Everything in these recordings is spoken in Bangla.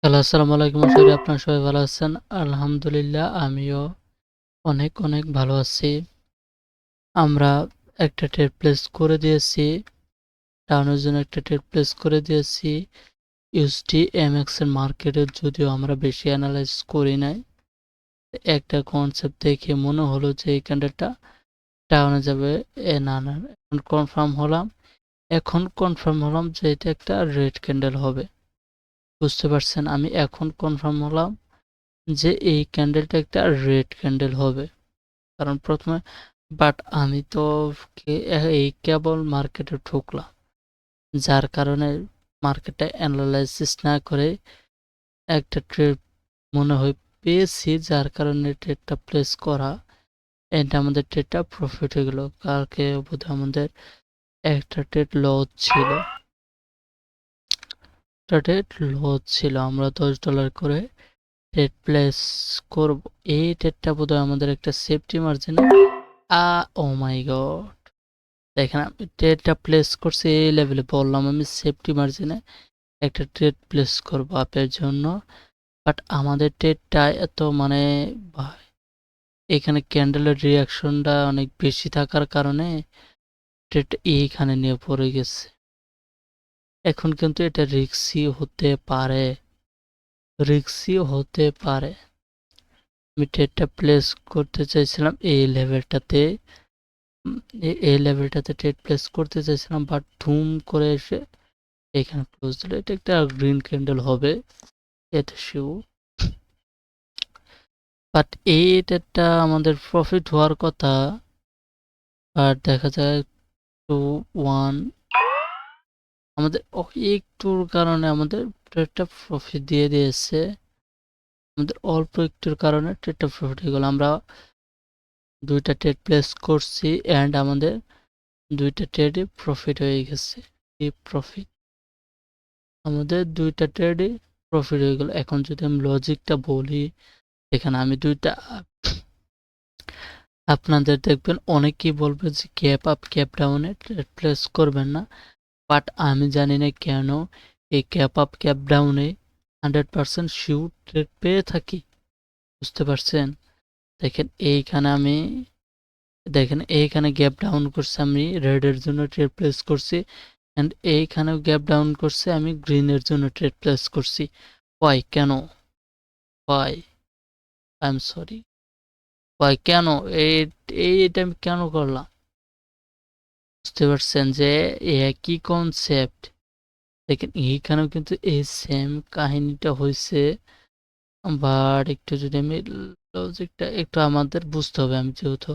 হ্যালো, আসসালামু আলাইকুম। আশা করি আপনারা সবাই ভালো আছেন। আলহামদুলিল্লাহ আমিও অনেক অনেক ভালো আছি। আমরা একটা ট্রেড প্লেস করে দিয়েছি। ডাউনের জন্য একটা ট্রেড প্লেস করে দিয়েছি। ইউএসডি এমএক্স এর মার্কেটে যদিও আমরা বেশি এনালাইজ করি নাই। একটা কনসেপ্ট দেখে মনে হলো যে এই ক্যান্ডেলটা ডাউনে যাবে। না, এখন কনফার্ম হলাম যে এটা একটা রেড ক্যান্ডেল হবে। বুঝতে পারছেন? আমি এখন কনফার্ম হলাম যে এই ক্যান্ডেলটা একটা রেড ক্যান্ডেল হবে। কারণ প্রথমে আমি তো এই কেবল মার্কেটে ঢুকলাম, যার কারণে মার্কেটটা অ্যানালাইসিস না করে একটা ট্রেড মনে হয় পেয়েছি, যার কারণে ট্রেডটা প্লেস করা। এটা আমাদের ট্রেডটা প্রফিট হয়ে গেল। কালকে বোধহয় আমাদের একটা ট্রেড লস ছিল, আমরা $10 করে ট্রেড প্লেস করব। এই ট্রেডটা বোধহয় আমাদের একটা সেফটি মার্জিনে। ও মাই গড, দেখেন আমি ট্রেডটা প্লেস করছি এই লেভেলে, বললাম আমি সেফটি মার্জিনে একটা ট্রেড প্লেস করব আপের জন্য। বাট আমাদের ট্রেডটা এত ভাই, এখানে ক্যান্ডেলের রিয়াকশনটা অনেক বেশি থাকার কারণে ট্রেডটা এইখানে নিয়ে পড়ে গেছে। এখন কিন্তু এটা রিক্সি হতে পারে। আমি ট্রেডটা প্লেস করতে চাইছিলাম এই লেভেলটাতে ট্রেড প্লেস করতে চাইছিলাম, বাট ধুম করে এসে এখানে ক্লোজ দিল। এটা একটা গ্রিন ক্যান্ডেল হবে, এটা শিওর। বাট এই ট্রেডটা আমাদের প্রফিট হওয়ার কথা, আর দেখা যায় 2-1 আমাদের একটুর কারণে আমাদের ট্রেডটা প্রফিট দিয়ে দিয়েছে। আমাদের অল্প একটুর কারণে ট্রেডটা প্রফিট হয়ে গেল। আমরা দুইটা ট্রেড প্লেস করছি অ্যান্ড আমাদের দুইটা ট্রেডই প্রফিট হয়ে গেছে। এই প্রফিট আমাদের দুইটা ট্রেডই প্রফিট হয়ে গেল। এখন যদি আমি লজিকটা বলি, এখানে আমি দুইটা আপনাদের দেখবেন অনেকেই বলবে যে গ্যাপ আপ গ্যাপ ডাউনে ট্রেড প্লেস করবেন না। বাট আমি জানি না কেন এই গ্যাপ আপ গ্যাপ ডাউনে 100% শিওর ট্রেড পেয়ে থাকি। বুঝতে পারছেন? দেখেন এইখানে গ্যাপ ডাউন করছে, আমি রেডের জন্য ট্রেড প্লেস করছি, অ্যান্ড এইখানেও গ্যাপ ডাউন করছে, আমি গ্রিনের জন্য ট্রেড প্লেস করছি। ওয়াই? কেন? Why? I am sorry. Why? কেন? এটা আমি কেন করলাম? বুঝতে পারছেন যে একই কনসেপ্ট। দেখেন এইখানেও কিন্তু এই সেম কাহিনীটা হয়েছে, বাট একটু যদি আমি লজিকটা একটু আমাদের বুঝতে হবে। আমি যেহেতু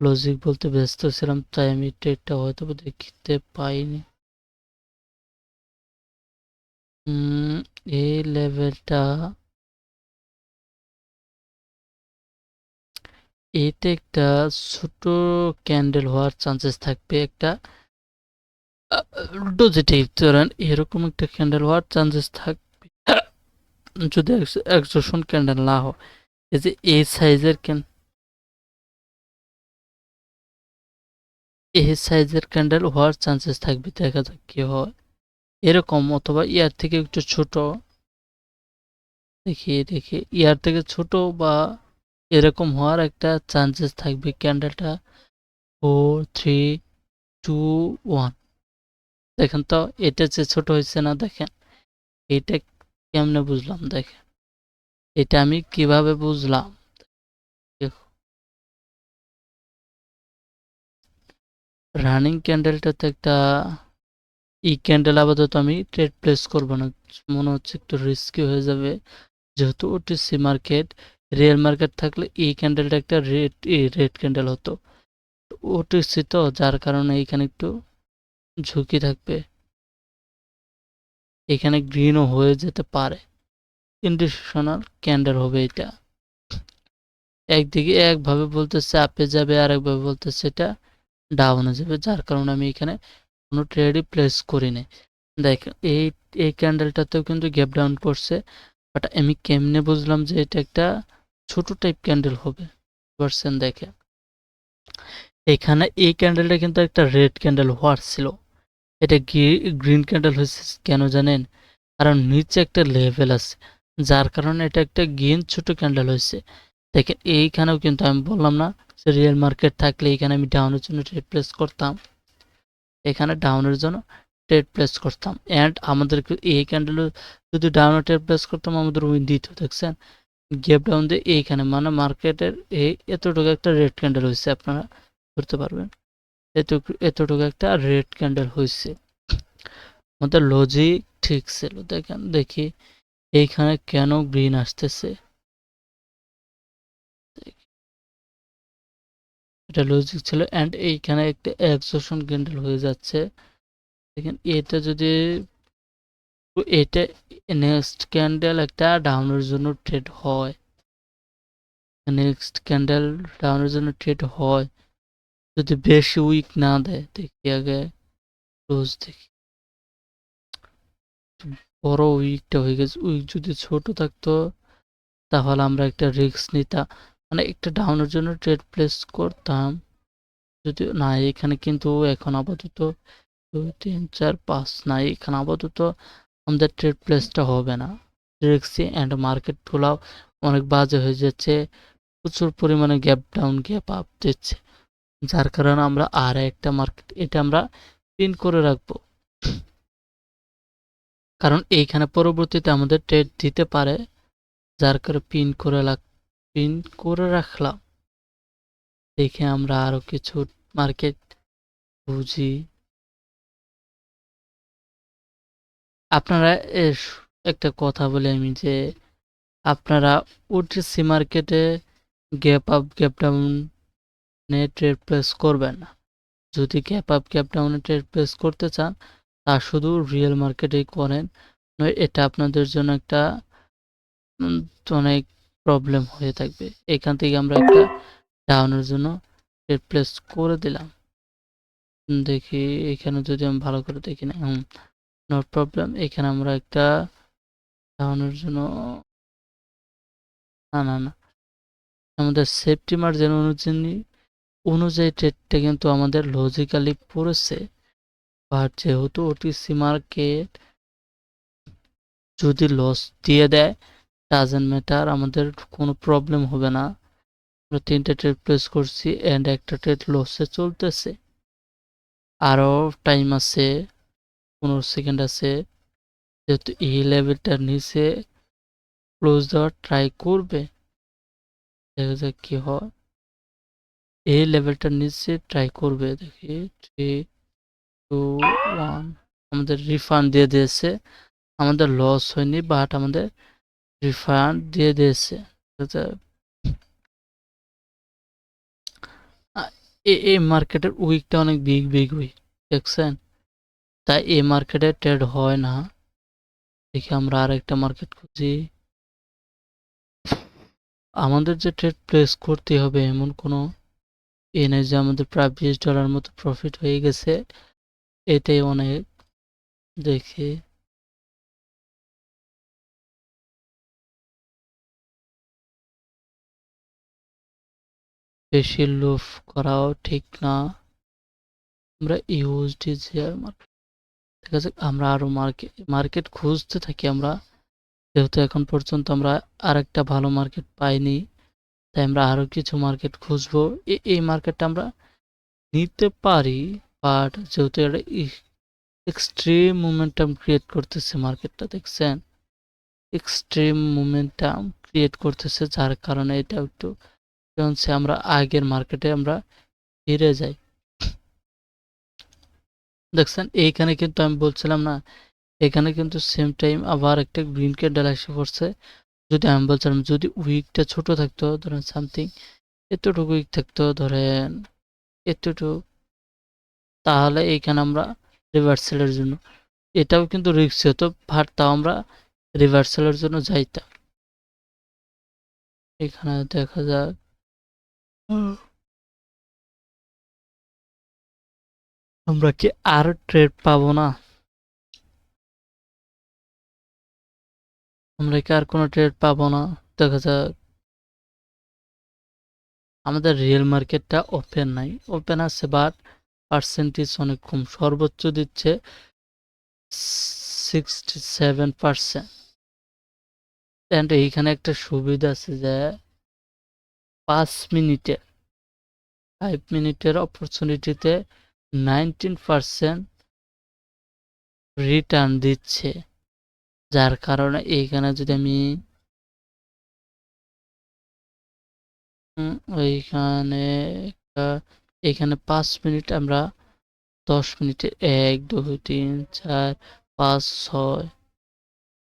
লজিক বলতে ব্যস্ত ছিলাম, তাই আমি ট্রেডটা হয়তো দেখতে পাইনি। এই লেভেলটা, এটা একটা ছোট ক্যান্ডেল হওয়ার চান্সেস থাকবে। একটা পজিটিভ ধরেন এরকম একটা ক্যান্ডেল হওয়ার চান্সেস থাকবে যদি এক্সজশন ক্যান্ডেল না হয়। এই যে এই সাইজের ক্যান্ডেল হওয়ার চান্সেস থাকবে, দেখা যাক কি হয়। এরকম অথবা ইয়ার থেকে একটু ছোট, দেখি ইয়ার থেকে ছোট বা এরকম হওয়ার একটা চান্সেস থাকবে। ক্যান্ডেলটা 4-3-2-1, দেখেন তো এটা যে ছোট হয়েছে না, দেখেন এটা কেমনে বুঝলাম। দেখেন এটা আমি কিভাবে বুঝলাম। রানিং ক্যান্ডেলটাতে একটা ক্যান্ডেল আপাতত আমি ট্রেড প্লেস করব না, মনে হচ্ছে একটু রিস্কি হয়ে যাবে। যেহেতু ওটিসি মার্কেট, রিয়েল মার্কেট থাকলে এই ক্যান্ডেলটা একটা রেড ক্যান্ডেল হতো। ওটিসি তো, যার কারণে এখানে একটু ঝুঁকি থাকবে। এখানে গ্রিনও হয়ে যেতে পারে। ইন্ডিকেশনাল ক্যান্ডেল হবে এটা। একদিকে একভাবে বলতেছে আপে যাবে, আর একভাবে বলতেছে এটা ডাউনে যাবে, যার কারণে আমি এখানে কোনো ট্রেডই প্লেস করি নাই। দেখেন এই ক্যান্ডেলটাতেও কিন্তু গ্যাপ ডাউন করছে, বাট আমি কেমনে বুঝলাম যে এটা একটা ছোট টাইপ ক্যান্ডেল হবে? পারছেন? দেখেন এখানে এই ক্যান্ডেলটা কিন্তু একটা রেড ক্যান্ডেল হওয়ার ছিল, এটা গ্রিন ক্যান্ডেল হয়েছে। কেন জানেন? কারণ নিচে একটা লেভেল আছে, যার কারণে এটা একটা গেইন ছোট ক্যান্ডেল হয়েছে। দেখেন এইখানেও কিন্তু আমি বললাম না যে রিয়েল মার্কেট থাকলে এখানে আমি ডাউনের জন্য ট্রেড প্লেস করতাম, এখানে ডাউনের জন্য ট্রেড প্লেস করতাম, অ্যান্ড আমাদের এই ক্যান্ডেলে যদি ডাউনে ট্রেড প্লেস করতাম আমাদের উইন দিত। দেখছেন গ্যাপ ডাউন দিয়ে এইখানে মানে মার্কেটের এই এতটুকু একটা রেড ক্যান্ডেল হয়েছে, আপনারা ধরতে পারবেন এতটুকু একটা রেড ক্যান্ডেল হয়েছে। আমাদের লজিক ঠিক ছিল। দেখেন দেখি এইখানে কেন গ্রিন আসতেছে, এটা লজিক ছিল। অ্যান্ড এইখানে একটা এক্সোশন ক্যান্ডেল হয়ে যাচ্ছে। দেখেন এটা যদি এটা নেক্সট ক্যান্ডেল একটা ডাউনের জন্য ট্রেড হয়, নেক্সট ক্যান্ডেল ডাউনের জন্য ট্রেড হয়, যদি বেশি উইক না দেয়, দেখি আগে ক্লোজ দেখি। বড় উইকটা হয়ে গেছে, উইক যদি ছোট থাকতো তাহলে আমরা একটা রিস্ক নিতাম, মানে একটা ডাউনের জন্য ট্রেড প্লেস করতাম। যদি না এখানে কিন্তু এখন আপাতত 2 3 4 5 না, এখানে আপাতত আমাদের ট্রেড প্লেসটা হবে না, রিস্কি অ্যান্ড মার্কেটগুলাও অনেক বাজে হয়ে যাচ্ছে, প্রচুর পরিমাণে গ্যাপ ডাউন গ্যাপ আপ দিচ্ছে, যার কারণে আমরা আর একটা মার্কেট এটা আমরা পিন করে রাখবো, কারণ এইখানে পরবর্তীতে আমাদের ট্রেড দিতে পারে, যার কারণে পিন করে রাখলাম। দেখে আমরা আরো কিছু মার্কেট বুঝি। আপনারা একটা কথা বলি আমি যে আপনারা ওটিসি মার্কেটে gap up gap down trade place করবেন না। যদি গ্যাপ আপ গ্যাপ ডাউনে ট্রেড প্লেস করতে চান তা শুধু রিয়েল মার্কেটেই করেন, এটা আপনাদের জন্য একটা অনেক প্রবলেম হয়ে থাকবে। এখান থেকে আমরা একটা ডাউনের জন্য ট্রেড প্লেস করে দিলাম। দেখি এখানে যদি আমি ভালো করে দেখি না, নট প্রবলেম। এখানে আমরা একটা ডাউনের জন্য না না না আমাদের সেফটি মার্জিন অনুযায়ী ট্রেডটা কিন্তু আমাদের লজিক্যালি পড়েছে, বাট যেহেতু ওটিসি মার্কেট যদি লস দিয়ে দেয় ডাজেন্ট ম্যাটার, আমাদের কোনো প্রবলেম হবে না। আমরা 3টা ট্রেড প্লেস করছি অ্যান্ড একটা ট্রেড লসে চলতেছে, আরও টাইম আছে, 15 সেকেন্ড আছে। যেহেতু এই লেভেলটার নিচে ক্লোজ দেওয়ার ট্রাই করবে, দেখা যাক কি হয়। এই লেভেলটার নিচে ট্রাই করবে, দেখি 3 2 1 আমাদের রিফান্ড দিয়ে দিয়েছে, আমাদের লস হয়নি বাট আমাদের রিফান্ড দিয়ে দিয়েছে। এই মার্কেটের উইকটা অনেক বিগ বিগ উইক, দেখছেন, তাই এই মার্কেটে ট্রেড হয় না। দেখি আমরা আরেকটা মার্কেট খুঁজি। আমাদের যে ট্রেড প্লেস করতে হবে এমন কোনো নেই যে আমাদের প্রায় $20 মতো প্রফিট হয়ে গেছে, এটাই অনেক। দেখি বেশি লোভ করাও ঠিক না। আমরা ইউএসডি শেয়ার মার্কেট, ঠিক আছে, আমরা আরো মার্কেট খুঁজতে থাকি। আমরা যেহেতু এখন পর্যন্ত আমরা আরেকটা ভালো মার্কেট পাইনি, তাই আমরা আরো কিছু মার্কেট খুঁজবো। এই মার্কেটটা আমরা নিতে পারি, বাট যেহেতু এটা এক্সট্রিম মোমেন্টাম ক্রিয়েট করতেছে মার্কেটটা, দেখছেন এক্সট্রিম মোমেন্টাম ক্রিয়েট করতেছে, যার কারণে এটা একটু আমরা আগের মার্কেটে আমরা ফিরে যাই। দেখছেন এইখানে কিন্তু আমি বলছিলাম না, এখানে কিন্তু সেম টাইম আবার একটা গ্রিন ক্যান্ডেল এসে পড়ছে। যদি আমি বলছিলাম যদি উইকটা ছোট থাকতো, ধরেন সামথিং এতটুকু উইক থাকতো, ধরেন এতটুকু, তাহলে এইখানে আমরা রিভার্সালের জন্য, এটাও কিন্তু রিস্ক হতো, বাট তাও আমরা রিভার্সালের জন্য যাইতাম। এখানে দেখা যাক আমরা কি আর ট্রেড পাবো না, আমরা কি আর কোনো ট্রেড পাবো না, দেখা যাক। আমাদের রিয়েল মার্কেটটা ওপেন নাই, ওপেন আছে বাট পার্সেন্টেজ অনেক কম, সর্বোচ্চ দিচ্ছে 67%। এন্ড এইখানে একটা সুবিধা আছে যে 5 মিনিটে 5 মিনিটের অপরচুনিটিতে 19% রিটার্ন দিচ্ছে, যার কারণে এইখানে যদি আমি ওইখানে এখানে 5 মিনিট আমরা 10 মিনিটে 1 2 3 4 5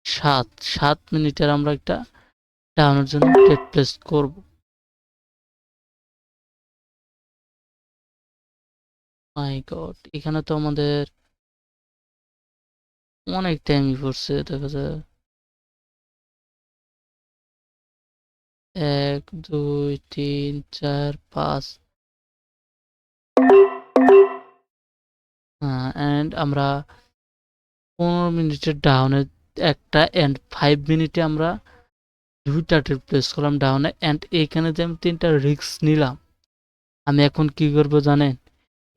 6 7 মিনিটের আমরা একটা ডাউনের জন্য ট্রেড প্লেস করব। মাই গড, এখানে তো আমাদের অনেক টাইমই পড়ছে, দেখা যায় 1 2 3 4 5 এন্ড আমরা 15 মিনিটের ডাউনে একটা এন্ড 5 মিনিটে আমরা দুইটা ট্রেড প্লেস করলাম ডাউনে। এন্ড এইখানে যে আমি 3টা রিস্ক নিলাম, আমি এখন কি করব জানেন?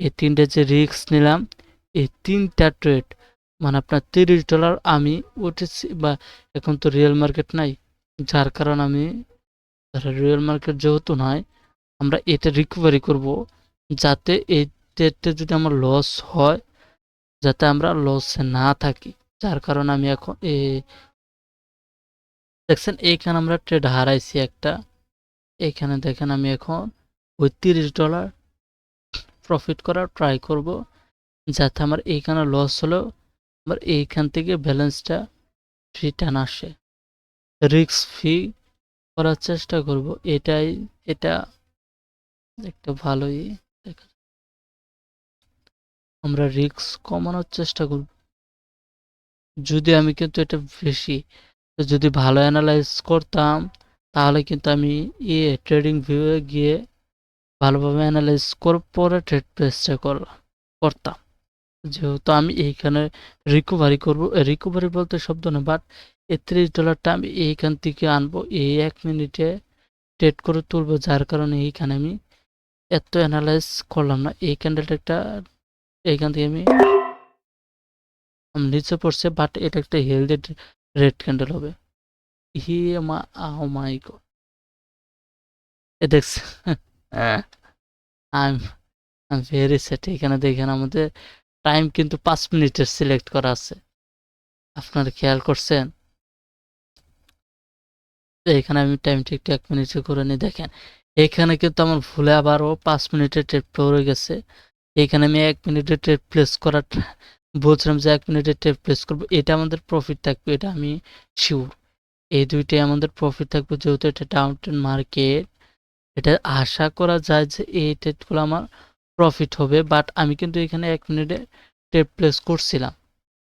এই 3টা যে রিস্ক নিলাম, এই 3টা ট্রেড মানে আপনার $30 আমি উঠেছি, বা এখন তো রিয়েল মার্কেট নাই, যার কারণে আমি রিয়েল মার্কেট যেহেতু নাই, আমরা এটা রিকভারি করব, যাতে এই ট্রেডটা যদি আমার লস হয়, যাতে আমরা লসে না থাকি। যার কারণে আমি এখন দেখছেন এইখানে আমরা ট্রেড হারাইছি একটা, এইখানে দেখেন আমি এখন ওই $30 প্রফিট করার ট্রাই করব, যাতে আমার এইখানে লস হলেও আমার এইখান থেকে ব্যালেন্সটা রিটার্ন আসে। রিস্ক ফ্রি করার চেষ্টা করব, এটা একটা ভালোই দেখা, আমরা রিস্ক কমানোর চেষ্টা করব। যদি আমি কিন্তু এটা বেশি যদি ভালো অ্যানালাইজ করতাম, তাহলে কিন্তু আমি ট্রেডিং ভিউয়ে গিয়ে ভালোভাবে অ্যানালাইজ করে পরে ট্রেড প্লেসটা করতাম। যেহেতু আমি এইখানে রিকভারি করব, রিকভারি বলতে শব্দ না, বাট এই $30টা আমি এইখান থেকে আনবো, এই 1 মিনিটে ট্রেড করে তুলবো, যার কারণে এইখানে আমি এত অ্যানালাইজ করলাম না। এই ক্যান্ডেলটা একটা এইখান থেকে আমি নিচে পড়ছে, বাট এটা একটা হেলদি রেড ক্যান্ডেল হবে। হি মা ও মাই গড, এ দেখছ আই এম ভেরি সেট। এখানে দেখেন আমাদের টাইম কিন্তু 5 মিনিটের সিলেক্ট করা আছে, আপনারা খেয়াল করছেন? এখানে আমি টাইমটা একটু 1 মিনিটে করে নিই। দেখেন এখানে কিন্তু আমার ভুলে আবারও 5 মিনিটের ট্রেড পড়ে গেছে। এখানে আমি 1 মিনিটের ট্রেড প্লেস করার বলছিলাম যে 1 মিনিটের ট্রেড প্লেস করব, এটা আমাদের প্রফিট থাকবে, এটা আমি শিওর। এই দুইটাই আমাদের প্রফিট থাকবে, যেহেতু এটা ডাউন ট্রেন্ড মার্কেট, এটা আশা করা যায় যে এই ট্রেডগুলো আমার প্রফিট হবে। বাট আমি কিন্তু এখানে 1 মিনিটে ট্রেড প্লেস করছিলাম,